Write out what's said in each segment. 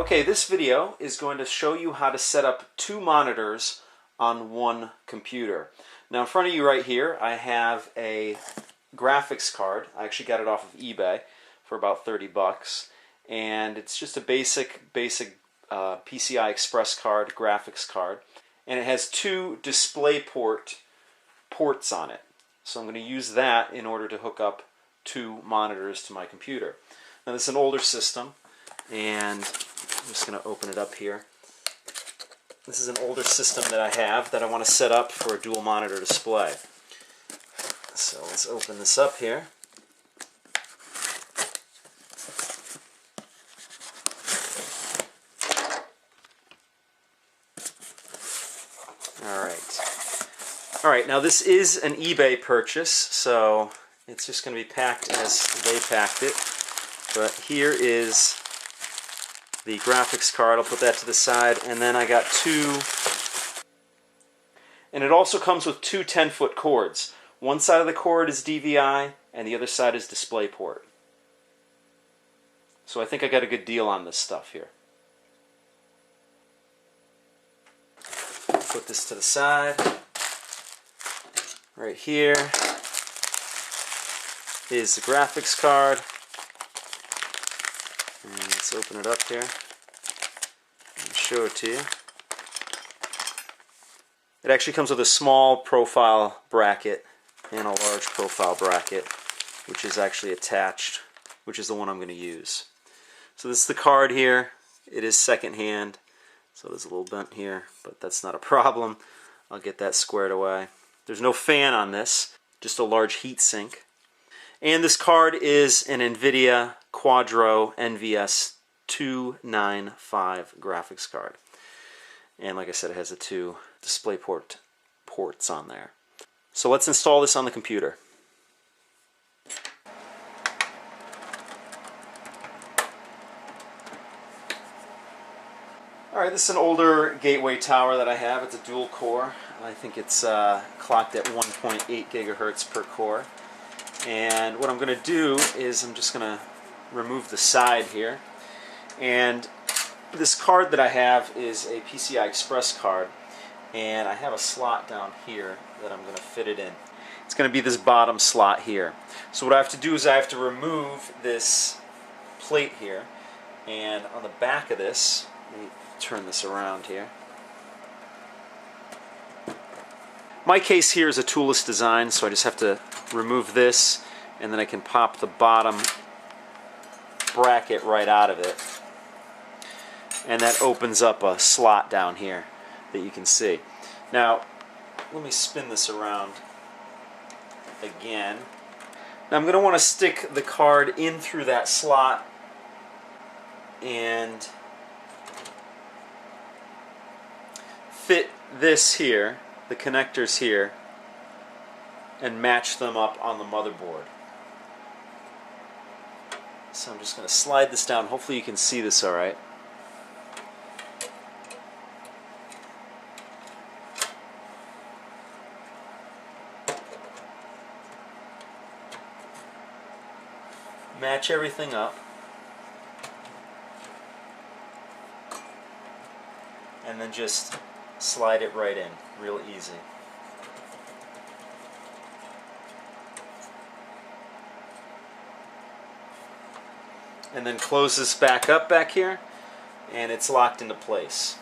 Okay, this video is going to show you how to set up two monitors on one computer. Now in front of you right here I have a graphics card. I actually got it off of eBay for about 30 bucks, and it's just a basic PCI Express card, graphics card, and it has two DisplayPort ports on it. So I'm going to use that in order to hook up two monitors to my computer. Now this is an older system, and I'm just going to open it up here. This is an older system that I have that I want to set up for a dual monitor display. So let's open this up here. Alright, now this is an eBay purchase, so it's just going to be packed as they packed it. But here is the graphics card. I'll put that to the side, and then I got two, and it also comes with two 10-foot cords. One side of the cord is DVI and the other side is DisplayPort. So I think I got a good deal on this stuff here. Put this to the side. Right here is the graphics card. And let's open it up here and show it to you. It actually comes with a small profile bracket and a large profile bracket, which is actually attached, which is the one I'm going to use. So this is the card here. It is secondhand, so there's a little bent here, but that's not a problem. I'll get that squared away. There's no fan on this, just a large heat sink. And this card is an NVIDIA Quadro NVS 295 graphics card. And like I said, it has the two DisplayPort ports on there. So let's install this on the computer. Alright, this is an older gateway tower that I have. It's a dual core. I think it's clocked at 1.8 gigahertz per core. And what I'm going to do is I'm just going to remove the side here. And this card that I have is a PCI Express card, and I have a slot down here that I'm going to fit it in. It's going to be this bottom slot here. So what I have to do is I have to remove this plate here, and on the back of this, let me turn this around here. My case here is a toolless design, so I just have to remove this, and then I can pop the bottom bracket right out of it, and that opens up a slot down here that you can see. Now let me spin this around again. Now I'm going to want to stick the card in through that slot and fit this here, the connectors here, and match them up on the motherboard. So I'm just going to slide this down. Hopefully you can see this alright. Match everything up. And then just slide it right in. Real easy. And then close this back up back here, and it's locked into place.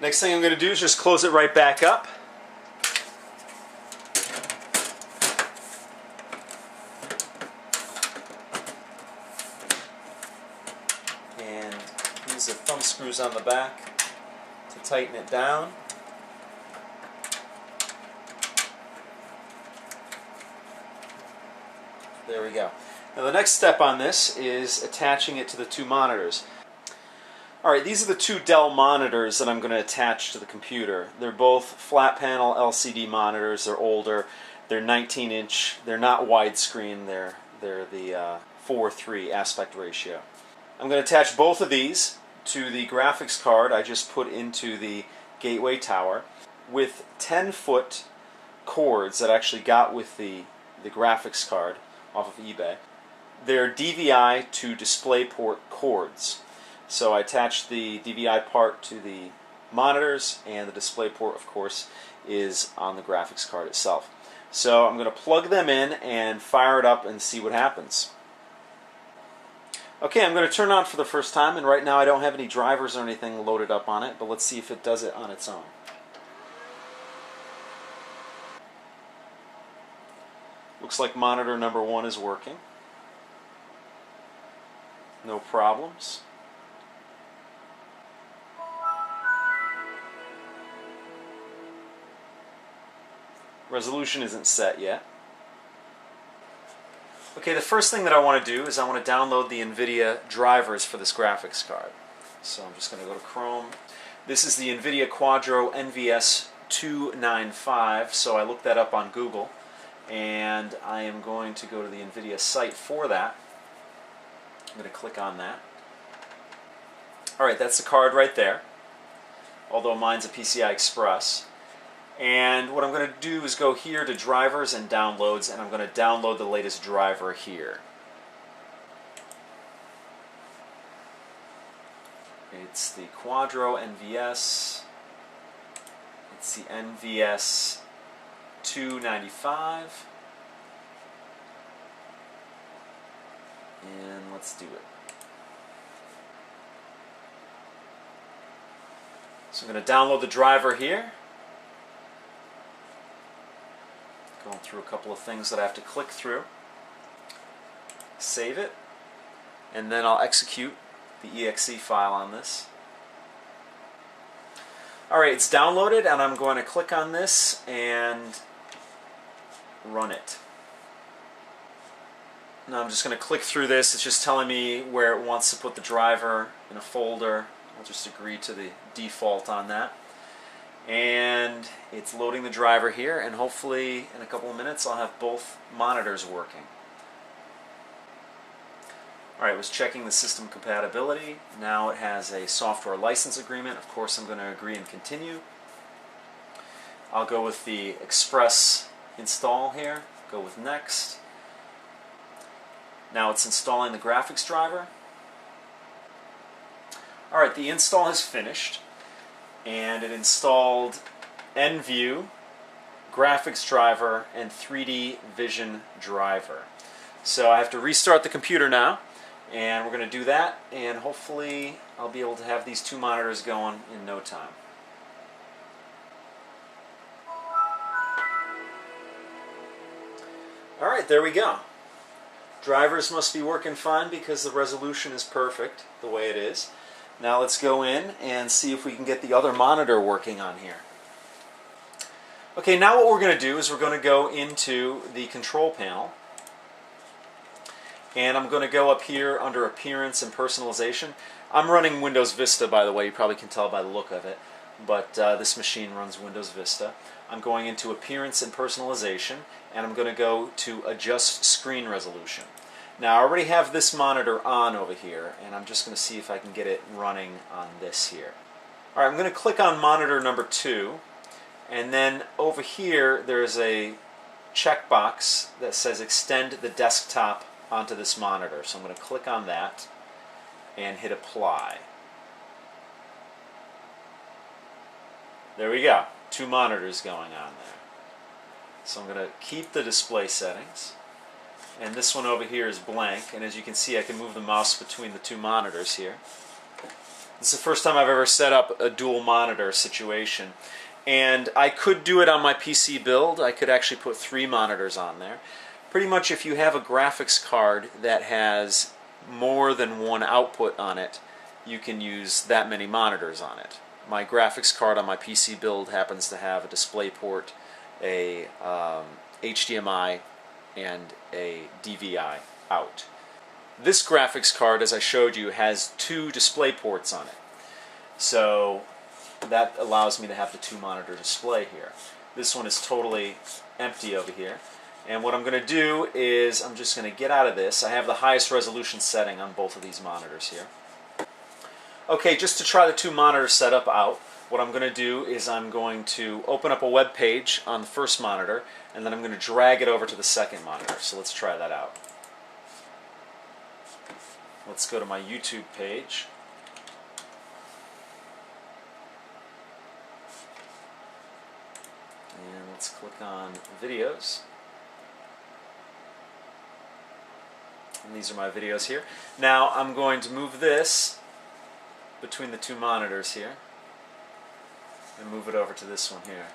Next thing I'm going to do is just close it right back up. And use the thumb screws on the back to tighten it down. There we go. Now the next step on this is attaching it to the two monitors. Alright, these are the two Dell monitors that I'm going to attach to the computer. They're both flat panel LCD monitors. They're older. They're 19-inch. They're not widescreen. They're the 4:3 aspect ratio. I'm going to attach both of these to the graphics card I just put into the gateway tower with 10-foot cords that I actually got with the graphics card off of eBay. they're DVI to DisplayPort cords. So I attached the DVI part to the monitors, and the DisplayPort, of course, is on the graphics card itself. So I'm going to plug them in and fire it up and see what happens. Okay, I'm going to turn it on for the first time, and right now I don't have any drivers or anything loaded up on it, but let's see if it does it on its own. Looks like monitor number 1 is working. No problems. Resolution isn't set yet. Okay, the first thing that I want to do is I want to download the NVIDIA drivers for this graphics card. So I'm just going to go to Chrome. This is the NVIDIA Quadro NVS 295, so I looked that up on Google, and I am going to go to the NVIDIA site for that. I'm going to click on that. Alright, that's the card right there, although mine's a PCI Express. And what I'm going to do is go here to drivers and downloads, and I'm going to download the latest driver here. It's the Quadro NVS. It's the NVS 295. And let's do it. So I'm going to download the driver here. Going through a couple of things that I have to click through. Save it. And then I'll execute the exe file on this. Alright, it's downloaded, and I'm going to click on this and run it. Now I'm just going to click through this. It's just telling me where it wants to put the driver in a folder. I'll just agree to the default on that. And it's loading the driver here, and hopefully in a couple of minutes I'll have both monitors working. Alright, I was checking the system compatibility. Now it has a software license agreement. Of course I'm going to agree and continue. I'll go with the Express install here. Go with next. Now it's installing the graphics driver. Alright, the install has finished, and it installed NView, graphics driver, and 3D Vision driver. So I have to restart the computer now, and we're going to do that, and hopefully I'll be able to have these two monitors going in no time. Alright, there we go. Drivers must be working fine because the resolution is perfect the way it is. Now let's go in and see if we can get the other monitor working on here. Okay, now what we're going to do is we're going to go into the control panel, and I'm going to go up here under Appearance and Personalization. I'm running Windows Vista, by the way. You probably can tell by the look of it, but this machine runs Windows Vista. I'm going into Appearance and Personalization, and I'm going to go to Adjust Screen Resolution. Now I already have this monitor on over here, and I'm just going to see if I can get it running on this here. Alright, I'm going to click on monitor number 2, and then over here there's a checkbox that says Extend the desktop onto this monitor. So I'm going to click on that and hit Apply. There we go. Two monitors going on there. So I'm going to keep the display settings. And this one over here is blank, and as you can see I can move the mouse between the two monitors here. This is the first time I've ever set up a dual monitor situation, and I could do it on my PC build. I could actually put 3 monitors on there. Pretty much if you have a graphics card that has more than one output on it, you can use that many monitors on it. My graphics card on my PC build happens to have a DisplayPort, a HDMI, and a DVI out. This graphics card, as I showed you, has 2 display ports on it. So that allows me to have the 2-monitor display here. This one is totally empty over here. And what I'm going to do is I'm just going to get out of this. I have the highest resolution setting on both of these monitors here. Okay, just to try the 2-monitor setup out, what I'm going to do is I'm going to open up a web page on the first monitor, and then I'm going to drag it over to the second monitor. So let's try that out. Let's go to my YouTube page. And let's click on videos. And these are my videos here. Now I'm going to move this between the two monitors here and move it over to this one here.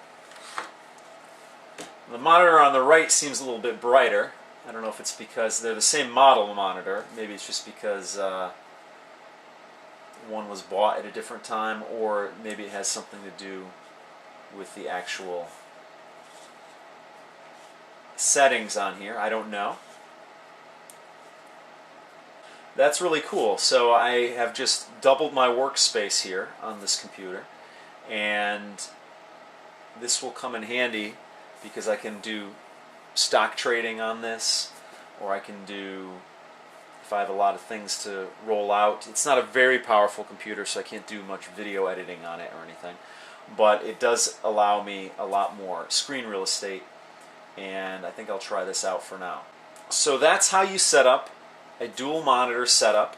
The monitor on the right seems a little bit brighter. I don't know if it's because they're the same model monitor. Maybe it's just because one was bought at a different time, or maybe it has something to do with the actual settings on here. I don't know. That's really cool. So I have just doubled my workspace here on this computer, and this will come in handy because I can do stock trading on this, or I can do, if I have a lot of things to roll out. It's not a very powerful computer, so I can't do much video editing on it or anything, but it does allow me a lot more screen real estate, and I think I'll try this out for now. So that's how you set up a dual monitor setup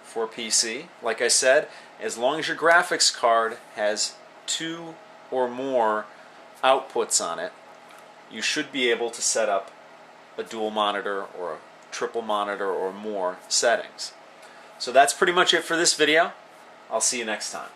for a PC. Like I said, as long as your graphics card has 2 or more outputs on it, you should be able to set up a dual monitor or a triple monitor or more settings. So that's pretty much it for this video. I'll see you next time.